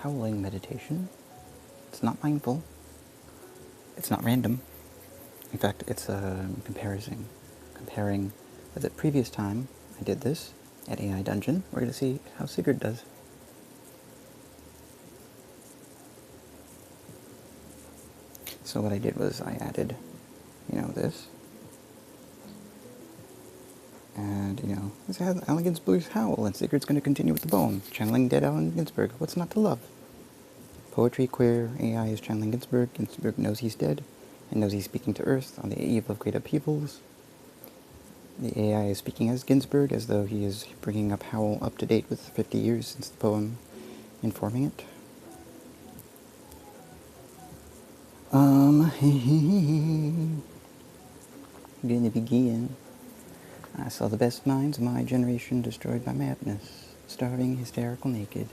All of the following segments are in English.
Howl-ing meditation. It's not mindful. It's not random. In fact, it's a comparison. Comparing the previous time I did this at AI Dungeon, we're going to see how Sigurd does. So what I did was I added, this. And, this has Allen Ginsberg's Howl, and Sigurd's going to continue with the poem, channeling dead Allen Ginsberg. What's not to love? Poetry, queer, AI is channeling Ginsberg. Ginsberg knows he's dead, and knows he's speaking to Earth on the eve of great upheavals. The AI is speaking as Ginsberg, as though he is bringing up Howl up to date with 50 years since the poem, informing it. Gonna begin. I saw the best minds of my generation destroyed by madness, starving, hysterical, naked,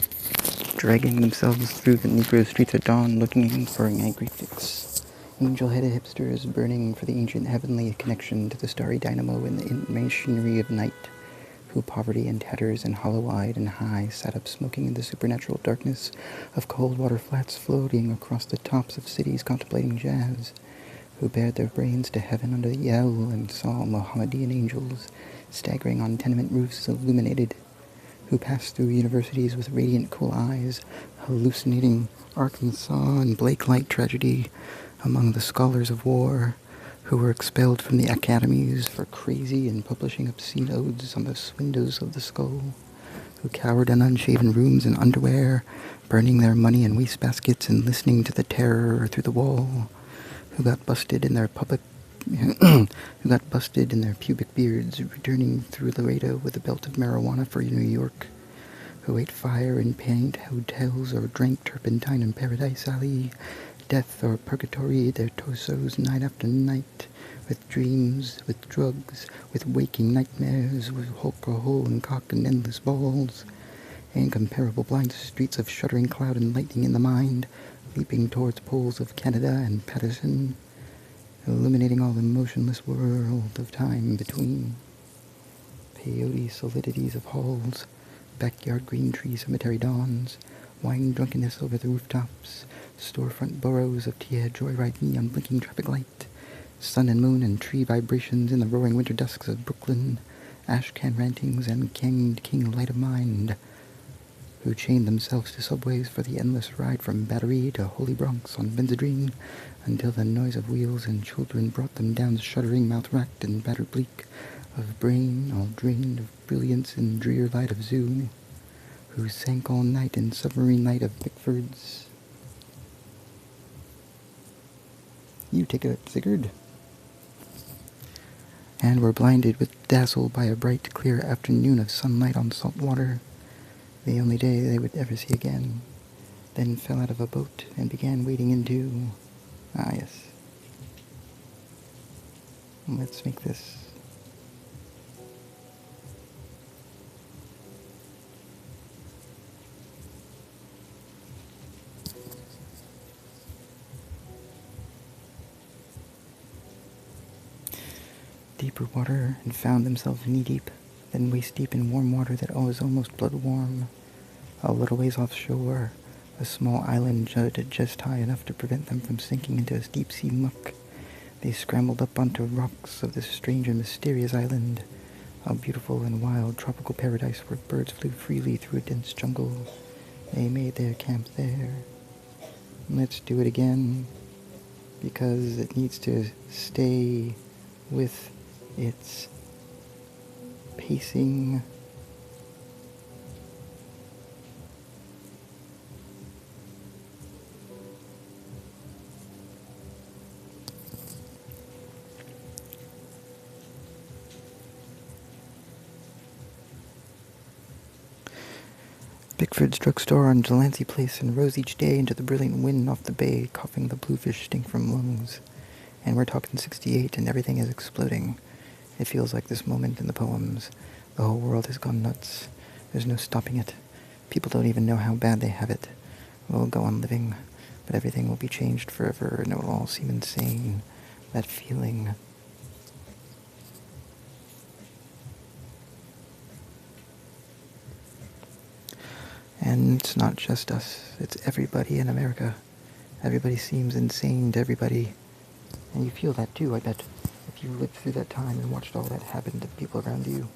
dragging themselves through the Negro streets at dawn, looking for an angry fix. Angel-headed hipsters burning for the ancient heavenly connection to the starry dynamo in the machinery of night, who poverty and tatters and hollow-eyed and high sat up smoking in the supernatural darkness of cold water flats floating across the tops of cities contemplating jazz, who bared their brains to heaven under the owl and saw Mohammedan angels staggering on tenement roofs illuminated, who passed through universities with radiant cool eyes, hallucinating Arkansas and Blake-like tragedy among the scholars of war, who were expelled from the academies for crazy and publishing obscene odes on the windows of the skull, who cowered in unshaven rooms in underwear, burning their money in wastebaskets and listening to the terror through the wall, who got busted in their pubic beards, returning through Laredo with a belt of marijuana for New York, who ate fire in paint hotels or drank turpentine in Paradise Alley, death or purgatory their torsos night after night, with dreams, with drugs, with waking nightmares, with alcohol and cock and endless balls, incomparable blind streets of shuddering cloud and lightning in the mind, leaping towards poles of Canada and Patterson, illuminating all the motionless world of time between. Peyote solidities of halls, backyard green tree cemetery dawns, wine drunkenness over the rooftops, storefront burrows of Tia joyride me on blinking traffic light, sun and moon and tree vibrations in the roaring winter dusks of Brooklyn, ash can rantings and king light of mind, who chained themselves to subways for the endless ride from Battery to Holy Bronx on Benzedrine, until the noise of wheels and children brought them down the shuddering mouth-racked and battered bleak of brain, all drained of brilliance and drear light of Zoo, who sank all night in submarine light of Bickford's. You take it, Sigurd. And were blinded with dazzle by a bright, clear afternoon of sunlight on salt water, the only day they would ever see again, then fell out of a boat and began wading into... yes. Let's make this... deeper water, and found themselves knee-deep, then waist-deep in warm water that was almost blood-warm. A little ways offshore, a small island jutted just high enough to prevent them from sinking into deep-sea muck. They scrambled up onto rocks of this strange and mysterious island, a beautiful and wild tropical paradise where birds flew freely through a dense jungle. They made their camp there. Let's do it again, because it needs to stay with its pacing. Bickford's drugstore on Delancey Place and rose each day into the brilliant wind off the bay, coughing the bluefish stink from lungs. And we're talking 68 and everything is exploding. It feels like this moment in the poems. The whole world has gone nuts. There's no stopping it. People don't even know how bad they have it. We'll go on living, but everything will be changed forever and it will all seem insane. That feeling. And it's not just us, it's everybody in America. Everybody seems insane to everybody. And you feel that too, I bet, if you lived through that time and watched all that happen to the people around you.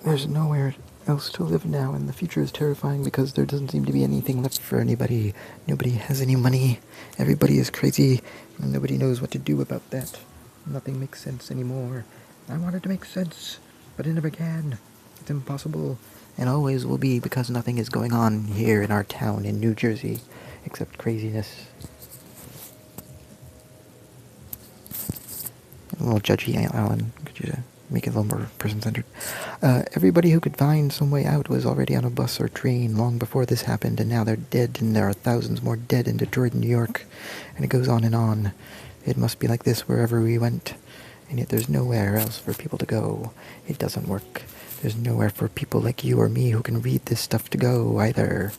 There's nowhere else to live now, and the future is terrifying because there doesn't seem to be anything left for anybody. Nobody has any money. Everybody is crazy, and nobody knows what to do about that. Nothing makes sense anymore. I wanted to make sense, but it never can. It's impossible, and always will be, because nothing is going on here in our town in New Jersey, except craziness. A little judgy, Alan. Could you make it a little more person-centered? Everybody who could find some way out was already on a bus or train long before this happened, and now they're dead, and there are thousands more dead in Detroit and New York, and it goes on and on. It must be like this wherever we went, and yet there's nowhere else for people to go. It doesn't work. There's nowhere for people like you or me who can read this stuff to go, either.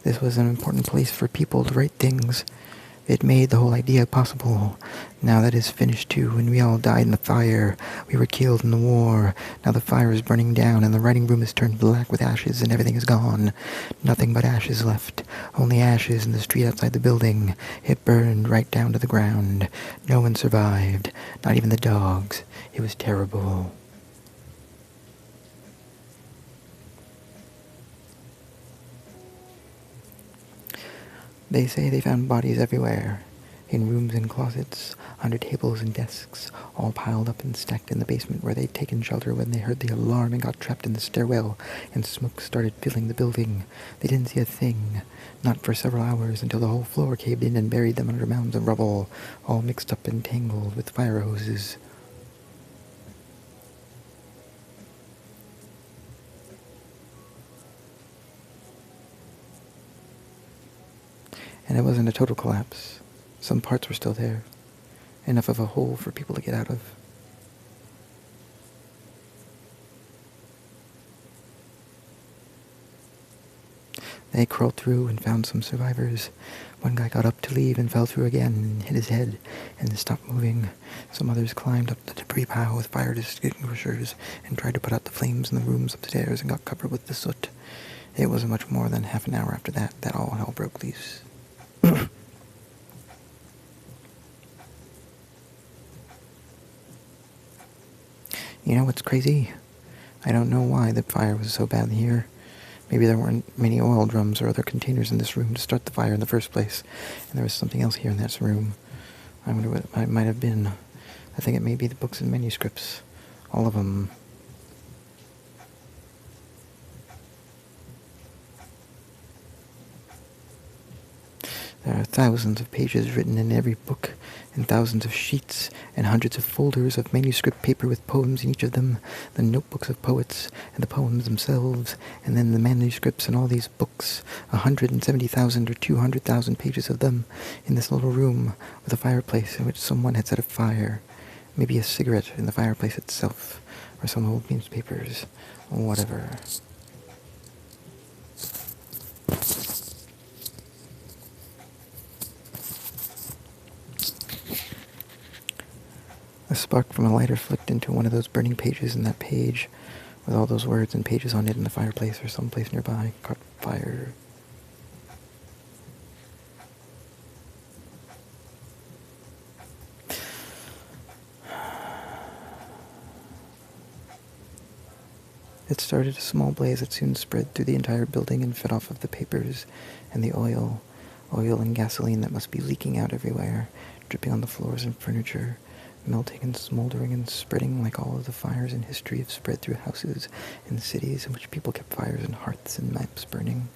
This was an important place for people to write things. It made the whole idea possible. Now that is finished too, and we all died in the fire. We were killed in the war. Now the fire is burning down, and the writing room is turned black with ashes, and everything is gone. Nothing but ashes left. Only ashes in the street outside the building. It burned right down to the ground. No one survived. Not even the dogs. It was terrible. They say they found bodies everywhere, in rooms and closets, under tables and desks, all piled up and stacked in the basement where they'd taken shelter when they heard the alarm and got trapped in the stairwell, and smoke started filling the building. They didn't see a thing, not for several hours, until the whole floor caved in and buried them under mounds of rubble, all mixed up and tangled with fire hoses. And it wasn't a total collapse. Some parts were still there. Enough of a hole for people to get out of. They crawled through and found some survivors. One guy got up to leave and fell through again and hit his head and stopped moving. Some others climbed up the debris pile with fire extinguishers and tried to put out the flames in the rooms upstairs and got covered with the soot. It wasn't much more than half an hour after that all hell broke loose. You know what's crazy? I don't know why the fire was so bad here. Maybe there weren't many oil drums or other containers in this room to start the fire in the first place, and there was something else here in this room. I wonder what it might have been. I think it may be the books and manuscripts. All of them. There are thousands of pages written in every book, and thousands of sheets, and hundreds of folders of manuscript paper with poems in each of them, the notebooks of poets, and the poems themselves, and then the manuscripts and all these books, 170,000 or 200,000 pages of them, in this little room with a fireplace in which someone had set a fire, maybe a cigarette in the fireplace itself, or some old newspapers, or whatever. A spark from a lighter flicked into one of those burning pages, and that page, with all those words and pages on it in the fireplace or someplace nearby, caught fire. It started a small blaze that soon spread through the entire building and fed off of the papers and the oil and gasoline that must be leaking out everywhere, dripping on the floors and furniture, melting and smoldering and spreading like all of the fires in history have spread through houses and cities in which people kept fires and hearths and lamps burning.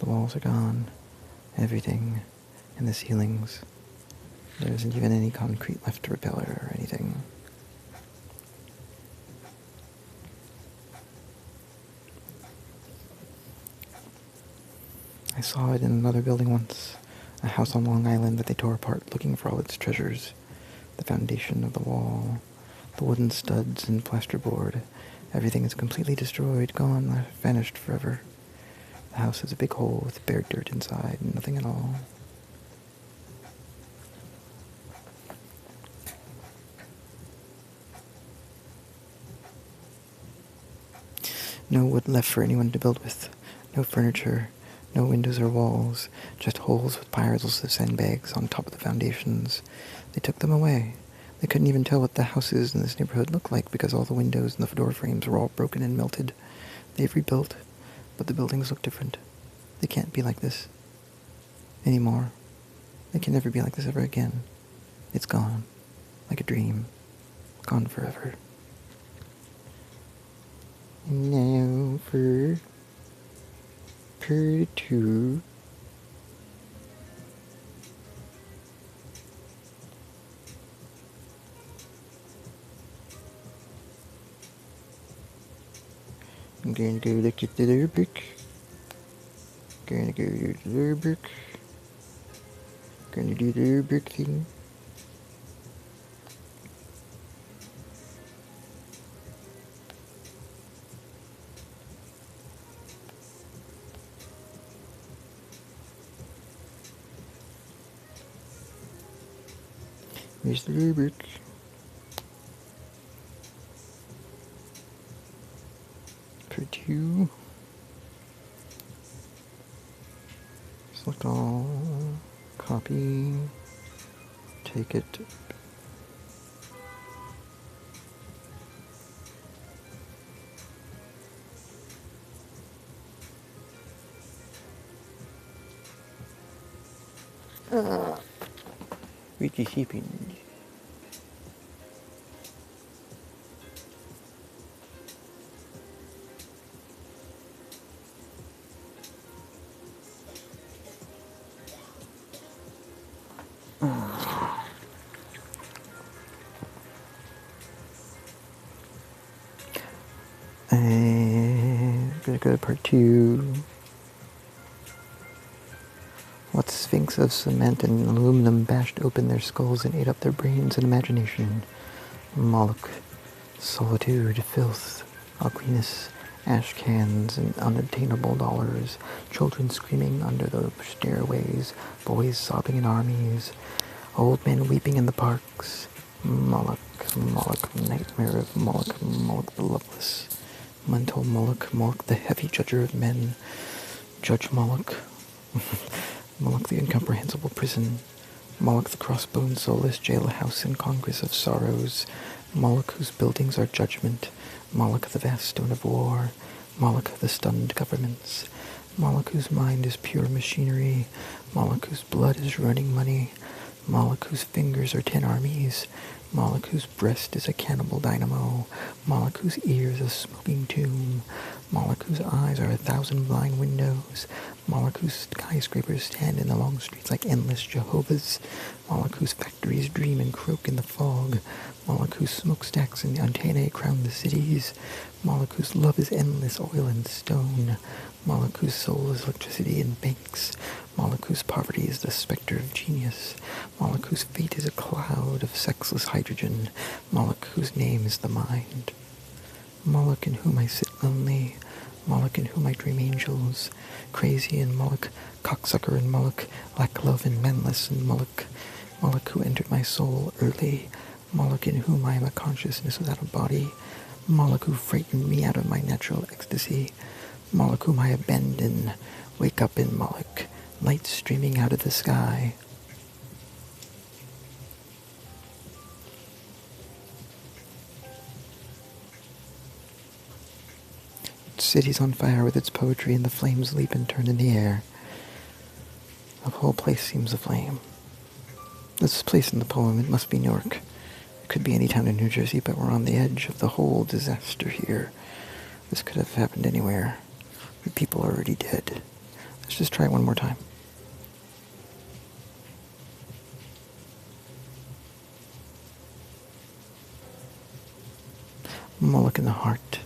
The walls are gone, everything, and the ceilings. There isn't even any concrete left to repel it or anything. I saw it in another building once, a house on Long Island that they tore apart looking for all its treasures. The foundation of the wall, The wooden studs and plasterboard. Everything is completely destroyed, gone, vanished forever. The house is a big hole with bare dirt inside and nothing at all. No wood left for anyone to build with. No furniture, no windows or walls, just holes with piles of sandbags on top of the foundations. They took them away. They couldn't even tell what the houses in this neighborhood looked like because all the windows and the door frames were all broken and melted. They've rebuilt, but the buildings look different. They can't be like this anymore. They can never be like this ever again. It's gone, like a dream, gone forever. And now for part 2. I'm going to go look at the other book. Gonna go to the other book. Gonna do the other book thing. Here's the other book. Part 2. Select all. Copy. Take it. Wiki shipping. And gonna go to part 2. What sphinx of cement and aluminum bashed open their skulls and ate up their brains and imagination? Moloch, solitude, filth, ugliness, ash cans and unobtainable dollars, children screaming under the stairways, boys sobbing in armies, old men weeping in the parks. Moloch, Moloch, nightmare of Moloch, Moloch the loveless. Mental Moloch, Moloch the heavy judger of men. Judge Moloch. Moloch the incomprehensible prison. Moloch the crossbone soulless jailhouse and congress of sorrows. Moloch whose buildings are judgment. Moloch the vast stone of war. Moloch the stunned governments. Moloch whose mind is pure machinery. Moloch whose blood is running money. Moloch whose fingers are 10 armies. Moloch whose breast is a cannibal dynamo. Moloch whose ears a smoking tomb. Moloch whose eyes are 1,000 blind windows. Moloch whose skyscrapers stand in the long streets like endless Jehovah's. Moloch whose factories dream and croak in the fog. Moloch whose smokestacks and antennae crown the cities. Moloch whose love is endless oil and stone. Moloch whose soul is electricity and banks. Moloch whose poverty is the specter of genius. Moloch whose fate is a cloud of sexless hydrogen. Moloch whose name is the mind. Moloch in whom I sit lonely. Moloch in whom I dream angels. Crazy and Moloch, cocksucker and Moloch, lack love and manless and Moloch. Moloch who entered my soul early. Moloch in whom I am a consciousness without a body. Moloch who frightened me out of my natural ecstasy. Moloch whom I abandon. Wake up in Moloch, light streaming out of the sky. The city's on fire with its poetry, and the flames leap and turn in the air. The whole place seems aflame. This place in the poem, it must be Newark. It could be any town in New Jersey, but we're on the edge of the whole disaster here. This could have happened anywhere. The people are already dead. Let's just try it one more time. Moloch in the heart.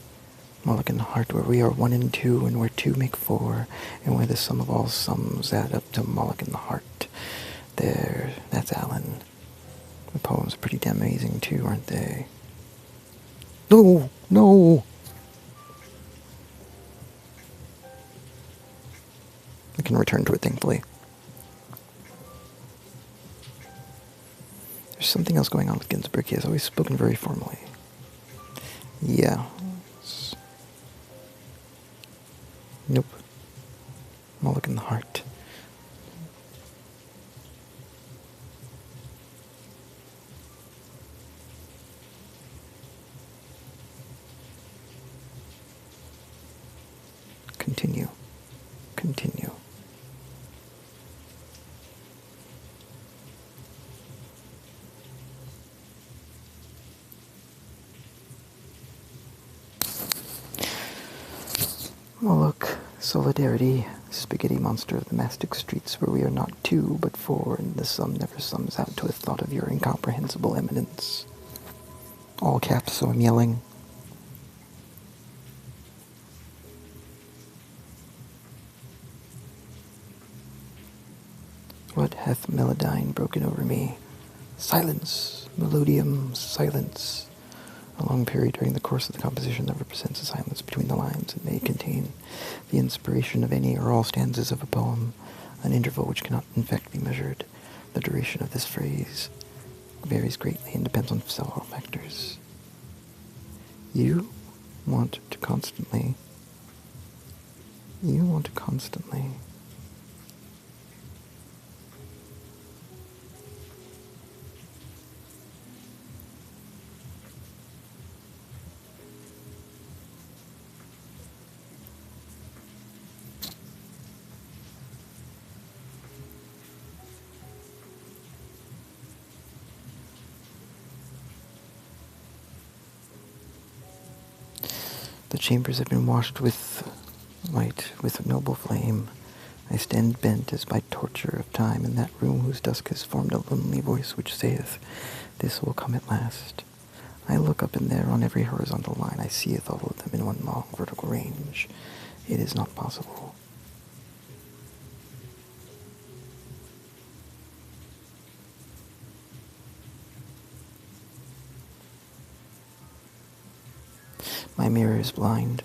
Moloch in the heart, where we are 1 and 2, and where 2 make 4, and where the sum of all sums add up to Moloch in the heart. There, that's Alan. The poems are pretty damn amazing too, aren't they? No! No! I can return to it, thankfully. There's something else going on with Ginsburg. He has always spoken very formally. Yeah. Nope. I'm gonna look in the heart. Continue. Continue. Oh look, solidarity, spaghetti monster of the mastic streets where we are not two but four, and the sum never sums out to a thought of your incomprehensible eminence. All caps, so I'm yelling. What hath Melodyne broken over me? Silence, melodium, silence. A long period during the course of the composition that represents a silence between the lines. It may contain the inspiration of any or all stanzas of a poem, an interval which cannot in fact be measured. The duration of this phrase varies greatly and depends on several factors. You want to constantly The chambers have been washed with light, with noble flame. I stand bent as by torture of time in that room whose dusk has formed a lonely voice which saith, this will come at last. I look up, and there on every horizontal line I seeth all of them in one long vertical range. It is not possible. My mirror is blind,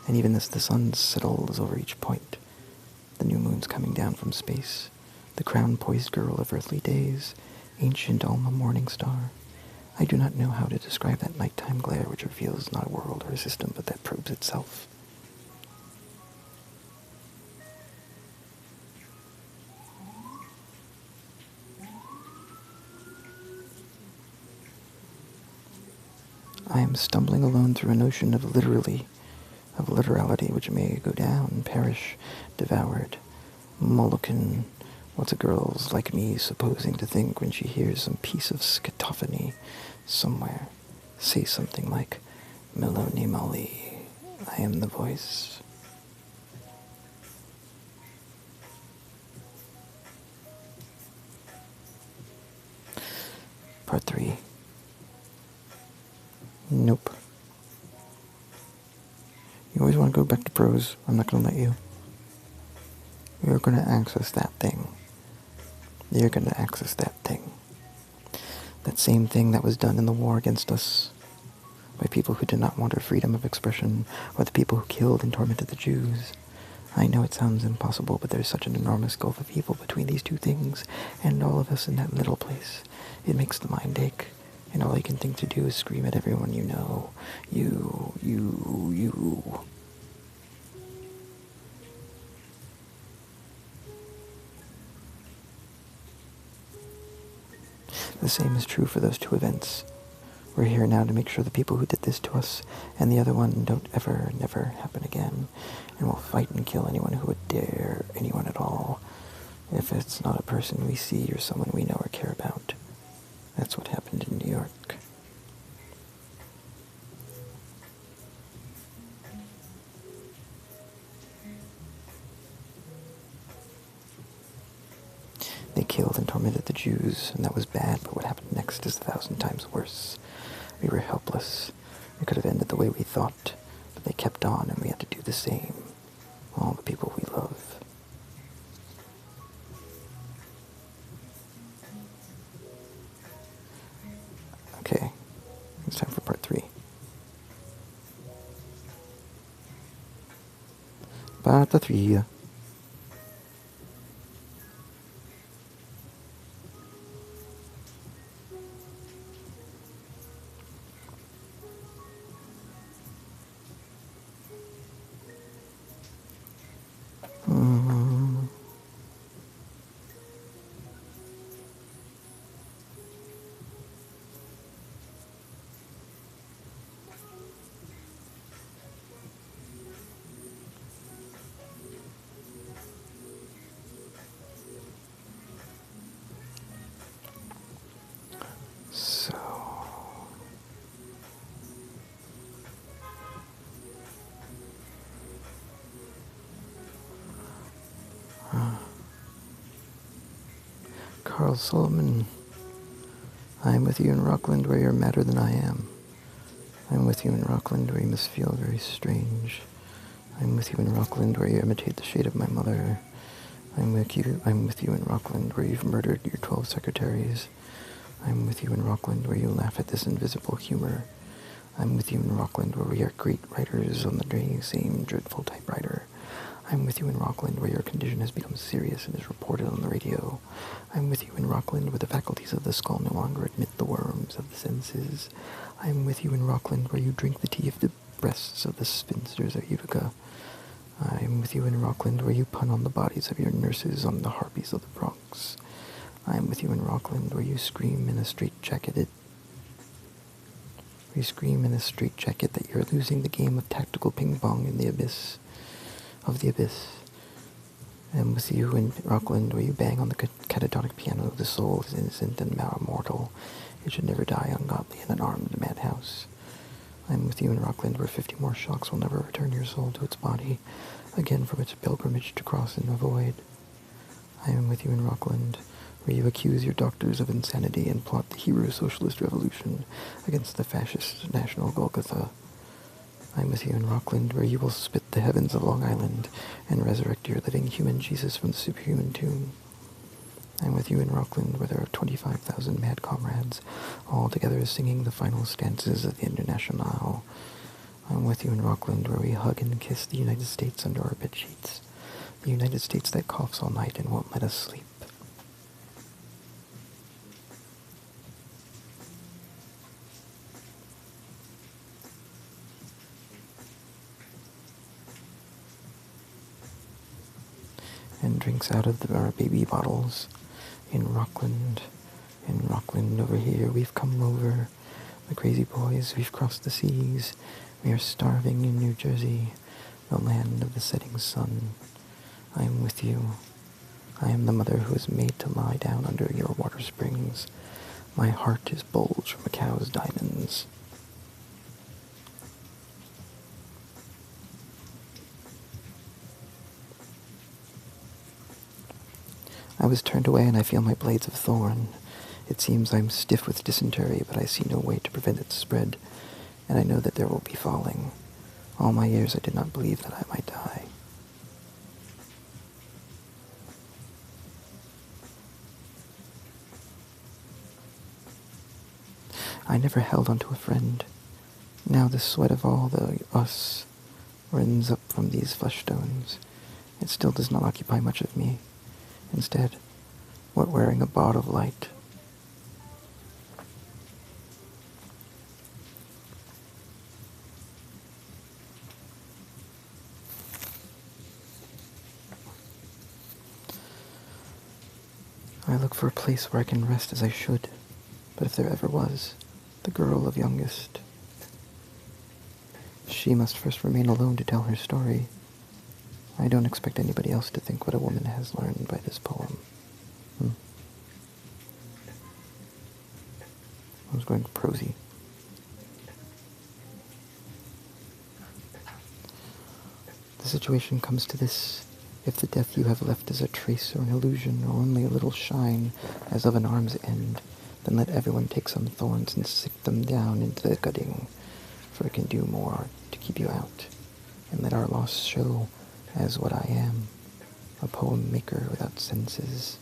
and even as the sun settles over each point, the new moon's coming down from space, the crown-poised girl of earthly days, ancient Alma morning star. I do not know how to describe that nighttime glare which reveals not a world or a system, but that probes itself. I am stumbling alone through a notion of literality, which may go down, perish, devoured. Molokin, what's a girl's like me supposing to think when she hears some piece of schizophony somewhere? Say something like, Meloni Molly, I am the voice. Part 3. Nope. You always want to go back to prose. I'm not going to let you. You're going to access that thing. You're going to access that thing. That same thing that was done in the war against us by people who did not want our freedom of expression, or the people who killed and tormented the Jews. I know it sounds impossible, but there's such an enormous gulf of evil between these two things, and all of us in that little place. It makes the mind ache. And all you can think to do is scream at everyone you know. You. The same is true for those two events. We're here now to make sure the people who did this to us and the other one don't never happen again. And we'll fight and kill anyone who would dare, anyone at all. If it's not a person we see or someone we know or care about. That's what happened in New York. They killed and tormented the Jews, and that was bad, but what happened next is 1,000 times worse. We were helpless. We could have ended the way we thought, but they kept on, and we had to do the same. All the people we love. Okay, it's time for part 3. Patria. So, Carl Solomon, I am with you in Rockland where you're madder than I am. I am with you in Rockland where you must feel very strange. I am with you in Rockland where you imitate the shade of my mother. I am with you in Rockland where you've murdered your 12 secretaries. I am with you in Rockland where you laugh at this invisible humor. I am with you in Rockland where we are great writers on the same dreadful typewriter. I am with you in Rockland where your condition has become serious and is reported on the radio. I am with you in Rockland where the faculties of the skull no longer admit the worms of the senses. I am with you in Rockland where you drink the tea of the breasts of the spinsters of Utica. I am with you in Rockland where you pun on the bodies of your nurses on the harpies of the Bronx. I am with you in Rockland where you scream in a straitjacketed that you're losing the game of tactical ping-pong in the abyss of the abyss. I am with you in Rockland where you bang on the catatonic piano. The soul is innocent and immortal. It should never die ungodly in an armed madhouse. I am with you in Rockland where 50 more shocks will never return your soul to its body, again from its pilgrimage to cross in the void. I am with you in Rockland where you accuse your doctors of insanity and plot the hero socialist revolution against the fascist national Golgotha. I am with you in Rockland where you will spit the heavens of Long Island and resurrect your living human Jesus from the superhuman tomb. I am with you in Rockland where there are 25,000 mad comrades, all together singing the final stanzas of the Internationale. I am with you in Rockland where we hug and kiss the United States under our bedsheets, the United States that coughs all night and won't let us sleep. And drinks out of our baby bottles. In Rockland over here, we've come over. The crazy boys, we've crossed the seas. We are starving in New Jersey, the land of the setting sun. I am with you. I am the mother who is made to lie down under your water springs. My heart is bulged from a cow's diamonds. I was turned away and I feel my blades of thorn. It seems I'm stiff with dysentery, but I see no way to prevent its spread, and I know that there will be falling. All my years I did not believe that I might die. I never held onto a friend. Now the sweat of all the us runs up from these flesh stones. It still does not occupy much of me. Instead, we're wearing a bod of light. I look for a place where I can rest as I should, but if there ever was, the girl of youngest, she must first remain alone to tell her story. I don't expect anybody else to think what a woman has learned by this poem. I was going prosy. The situation comes to this. If the death you have left is a trace or an illusion or only a little shine as of an arm's end, then let everyone take some thorns and stick them down into the gutting, for it can do more to keep you out. And let our loss show as what I am, a poem maker without senses.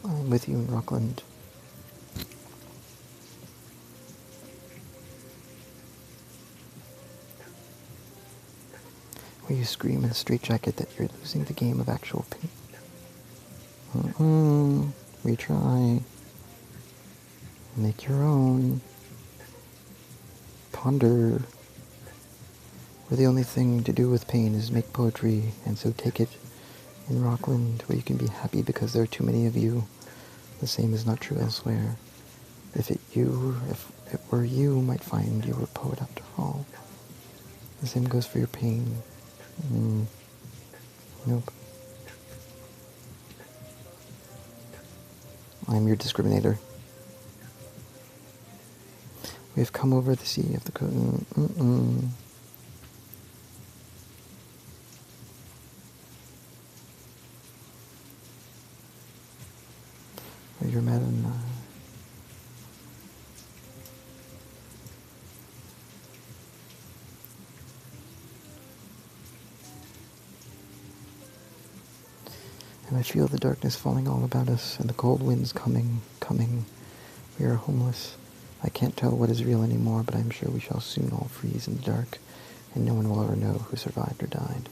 I'm with you in Rockland. Where you scream in a straitjacket that you're losing the game of actual pain. Retry. Make your own. Ponder. Where the only thing to do with pain is make poetry, and so take it in Rockland, where you can be happy because there are too many of you. The same is not true elsewhere. If it were you, might find you were a poet after all. The same goes for your pain. Nope. I'm your discriminator. We have come over the sea of the Where you're mad and I feel the darkness falling all about us, and the cold winds coming. We are homeless. I can't tell what is real anymore, but I'm sure we shall soon all freeze in the dark, and no one will ever know who survived or died.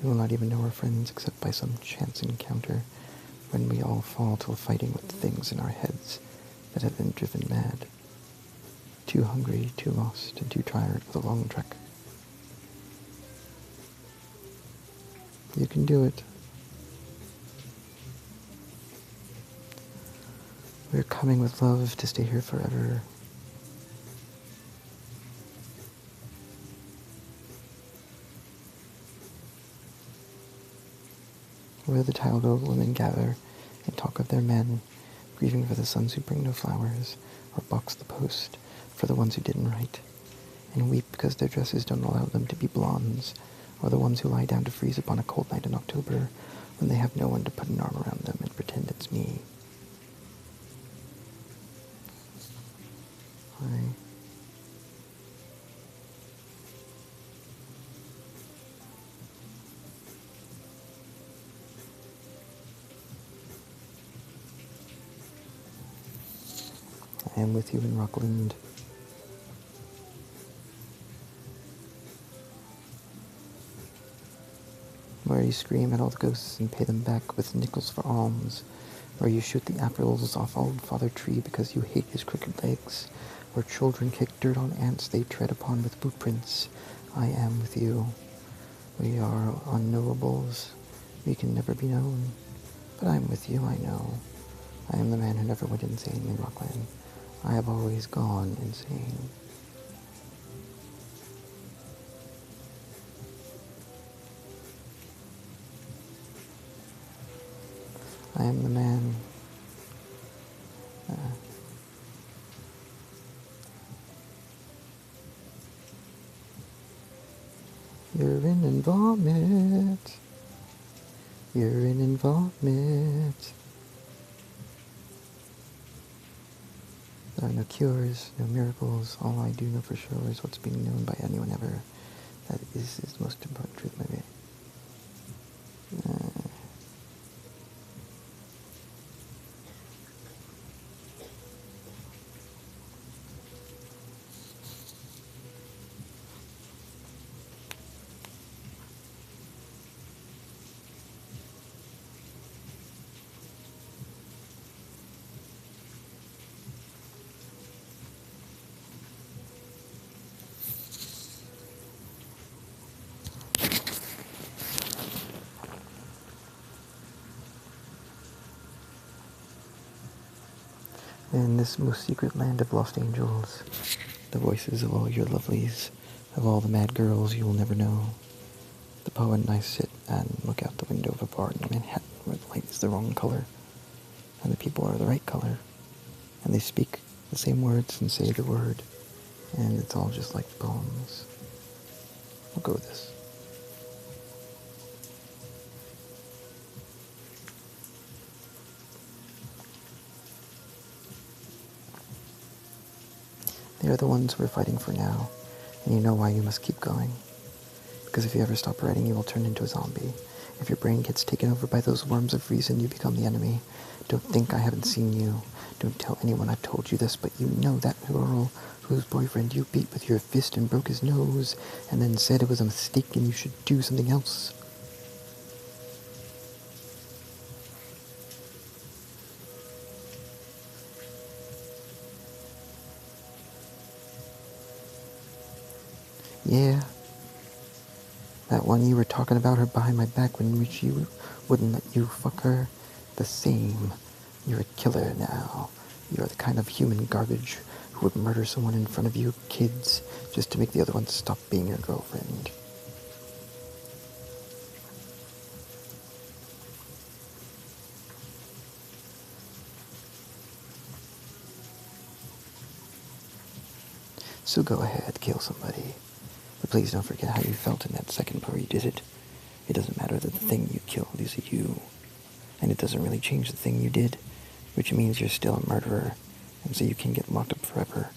We will not even know our friends except by some chance encounter, when we all fall to fighting with the things in our heads that have been driven mad. Too hungry, too lost, and too tired with a long trek. You can do it. We're coming with love to stay here forever. Where the titled old women gather and talk of their men, grieving for the sons who bring no flowers, or box the post for the ones who didn't write, and weep because their dresses don't allow them to be blondes, or the ones who lie down to freeze upon a cold night in October when they have no one to put an arm around them and pretend it's me. I am with you in Rockland. Where you scream at all the ghosts and pay them back with nickels for alms. Where you shoot the apples off old Father Tree because you hate his crooked legs. Where children kick dirt on ants they tread upon with boot prints. I am with you. We are unknowables. We can never be known. But I'm with you, I know. I am the man who never went insane in Rockland. I have always gone insane. I am the man. Urine and vomit. Urine and vomit. There are no cures, no miracles. All I do know for sure is what's being known by anyone ever. That is the most important truth, maybe. In this most secret land of lost angels, the voices of all your lovelies, of all the mad girls you will never know, the poet and I sit and look out the window of a bar in Manhattan where the light is the wrong color, and the people are the right color, and they speak the same words and say the word, and it's all just like the poems. We'll go with this. They are the ones we're fighting for now, and you know why you must keep going. Because if you ever stop writing, you will turn into a zombie. If your brain gets taken over by those worms of reason, you become the enemy. Don't think I haven't seen you. Don't tell anyone I've told you this, but you know that girl whose boyfriend you beat with your fist and broke his nose, and then said it was a mistake and you should do something else. Yeah, that one you were talking about her behind my back when she wouldn't let you fuck her. The same. You're a killer now. You're the kind of human garbage who would murder someone in front of your kids just to make the other one stop being your girlfriend. So go ahead, kill somebody. But please don't forget how you felt in that second before you did it. It doesn't matter that the thing you killed is you. And it doesn't really change the thing you did, which means you're still a murderer, and so you can get locked up forever,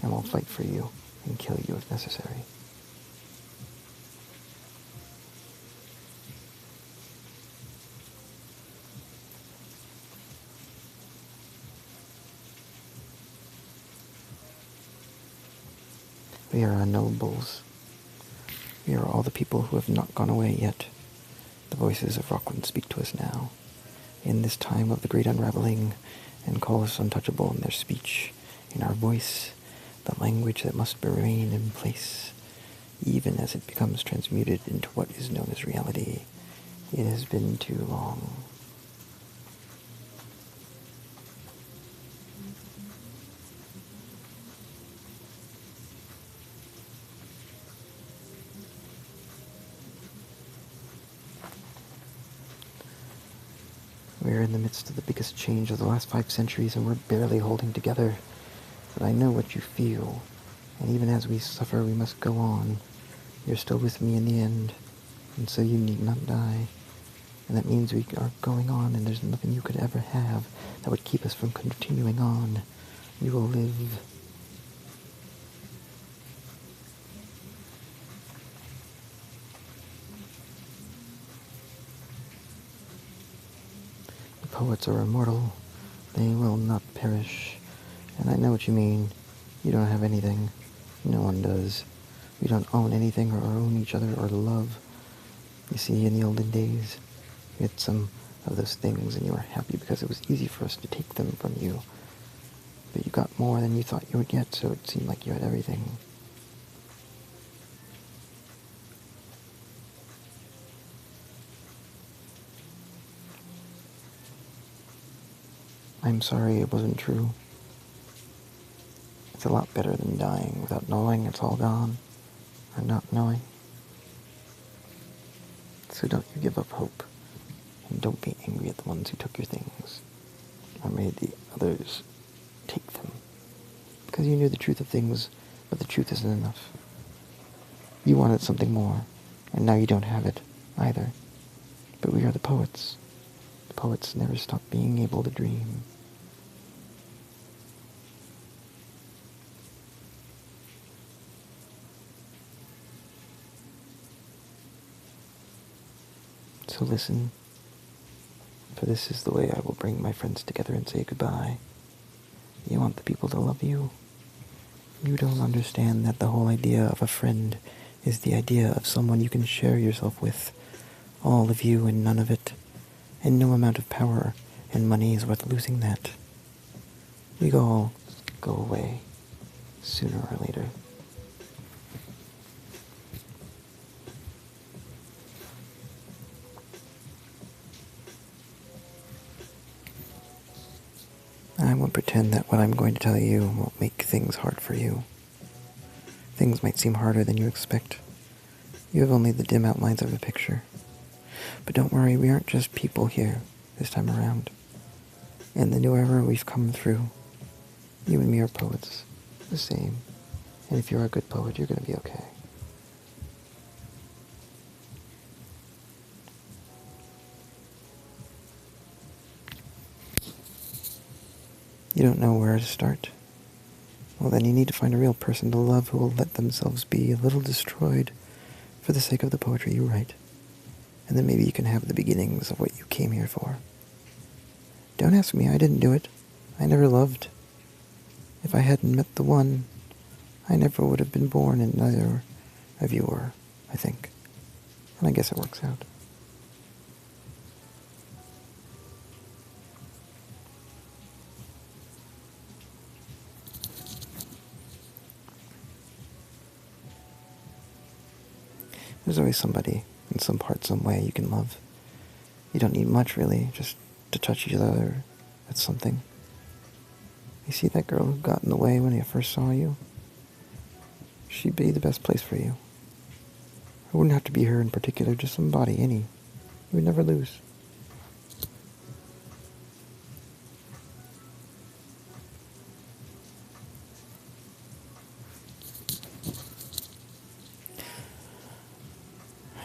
and I'll fight for you and kill you if necessary. We are unknowables. We are all the people who have not gone away yet. The voices of Rockland speak to us now, in this time of the great unraveling, and call us untouchable in their speech, in our voice, the language that must remain in place, even as it becomes transmuted into what is known as reality. It has been too long. We're in the midst of the biggest change of the last 5 centuries, and we're barely holding together. But I know what you feel, and even as we suffer, we must go on. You're still with me in the end, and so you need not die. And that means we are going on, and there's nothing you could ever have that would keep us from continuing on. You will live. The poets are immortal. They will not perish. And I know what you mean. You don't have anything. No one does. We don't own anything or own each other or love. You see, in the olden days, we had some of those things, and you were happy because it was easy for us to take them from you. But you got more than you thought you would get, so it seemed like you had everything. I'm sorry it wasn't true. It's a lot better than dying without knowing it's all gone, or not knowing. So don't you give up hope, and don't be angry at the ones who took your things, or made the others take them, because you knew the truth of things, but the truth isn't enough. You wanted something more, and now you don't have it, either. But we are the poets. The poets never stop being able to dream. So listen, for this is the way I will bring my friends together and say goodbye. You want the people to love you. You don't understand that the whole idea of a friend is the idea of someone you can share yourself with, all of you and none of it, and no amount of power and money is worth losing that. We all go away, sooner or later. I won't pretend that what I'm going to tell you won't make things hard for you. Things might seem harder than you expect. You have only the dim outlines of a picture. But don't worry, we aren't just people here this time around. In the new era we've come through, you and me are poets, the same. And if you're a good poet, you're going to be okay. You don't know where to start? Well, then you need to find a real person to love who will let themselves be a little destroyed for the sake of the poetry you write. and then maybe you can have the beginnings of what you came here for. Don't ask me, I didn't do it. I never loved. If I hadn't met the one, I never would have been born, and neither of you were, I think. And I guess it works out. There's always somebody, in some part, some way, you can love. You don't need much, really, just to touch each other. That's something. You see that girl who got in the way when I first saw you? She'd be the best place for you. It wouldn't have to be her in particular, just somebody, any. You would never lose.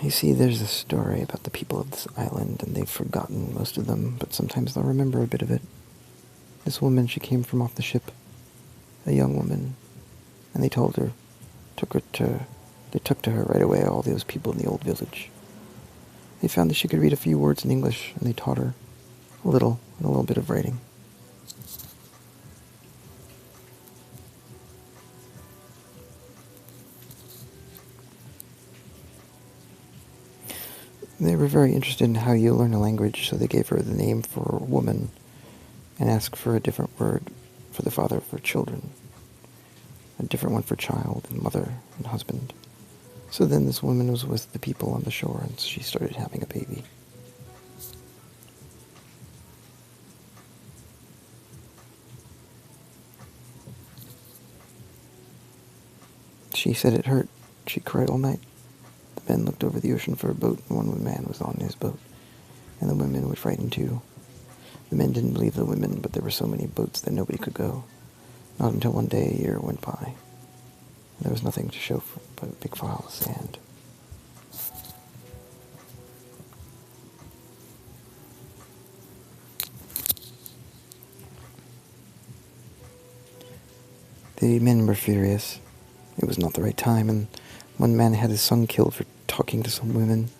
You see, there's a story about the people of this island, and they've forgotten most of them, but sometimes they'll remember a bit of it. This woman, she came from off the ship, a young woman, and they took to her right away, all those people in the old village. They found that she could read a few words in English, and they taught her a little, and a little bit of writing. They were very interested in how you learn a language, so they gave her the name for woman and asked for a different word for the father of her children, a different one for child and mother and husband. So then this woman was with the people on the shore, and she started having a baby. She said it hurt. She cried all night. The men looked over the ocean for a boat, and one man was on his boat, and the women were frightened too. The men didn't believe the women, but there were so many boats that nobody could go. Not until one day a year went by. There was nothing to show for but a big pile of sand. The men were furious. It was not the right time, and one man had his son killed for talking to some women,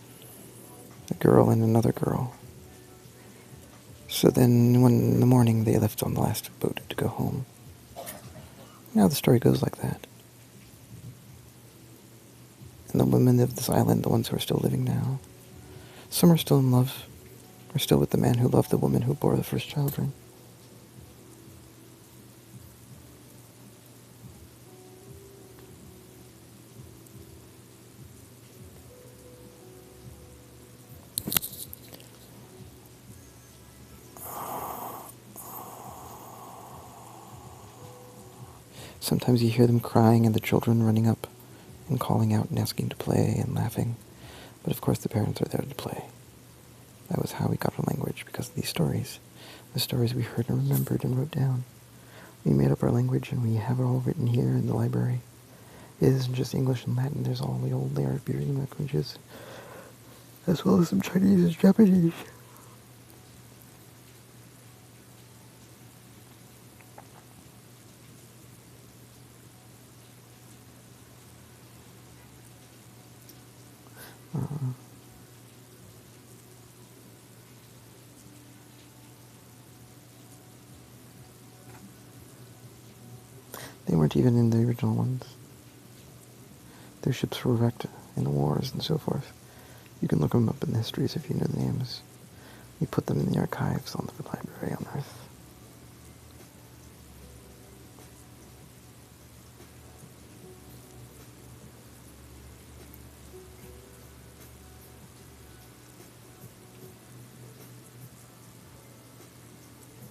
a girl and another girl. So then, in the morning, they left on the last boat to go home. Now the story goes like that. And the women of this island, the ones who are still living now, some are still in love, are still with the man who loved the woman who bore the first children. Sometimes you hear them crying and the children running up and calling out and asking to play and laughing. But of course the parents are there to play. That was how we got our language, because of these stories. The stories we heard and remembered and wrote down. We made up our language, and we have it all written here in the library. It isn't just English and Latin. There's all the old Iberian languages, as well as some Chinese and Japanese. They weren't even in the original ones. Their ships were wrecked in the wars and so forth. You can look them up in the histories if you know the names. We put them in the archives on the library on Earth.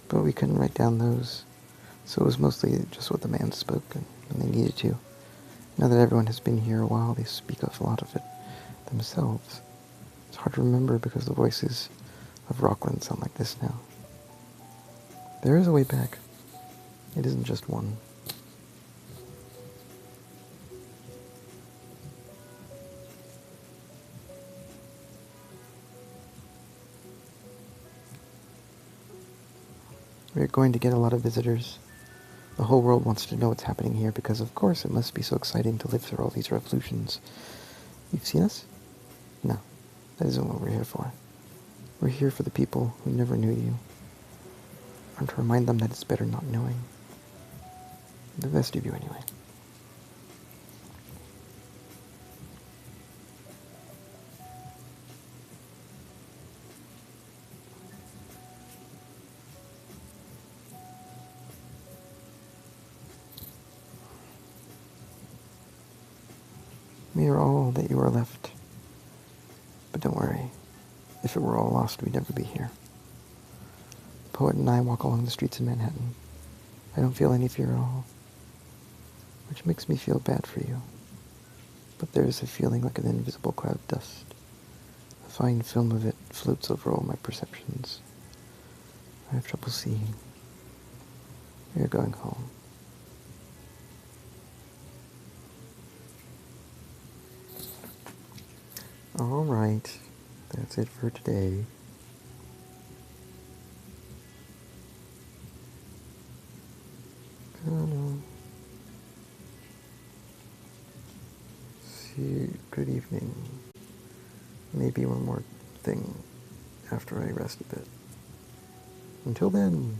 But we couldn't write down those, so it was mostly just what the man spoke and when they needed to. Now that everyone has been here a while, they speak of a lot of it themselves. It's hard to remember because the voices of Rockland sound like this now. There is a way back. It isn't just one. We're going to get a lot of visitors. The whole world wants to know what's happening here because, of course, it must be so exciting to live through all these revolutions. You've seen us? No. That isn't what we're here for. We're here for the people who never knew you, and to remind them that it's better not knowing. The best of you, anyway. We are all that you are left. But don't worry. If it were all lost, we'd never be here. The poet and I walk along the streets of Manhattan. I don't feel any fear at all, which makes me feel bad for you. But there is a feeling like an invisible cloud of dust. A fine film of it floats over all my perceptions. I have trouble seeing. We are going home. All right, that's it for today. See you. Good evening. Maybe one more thing after I rest a bit. Until then.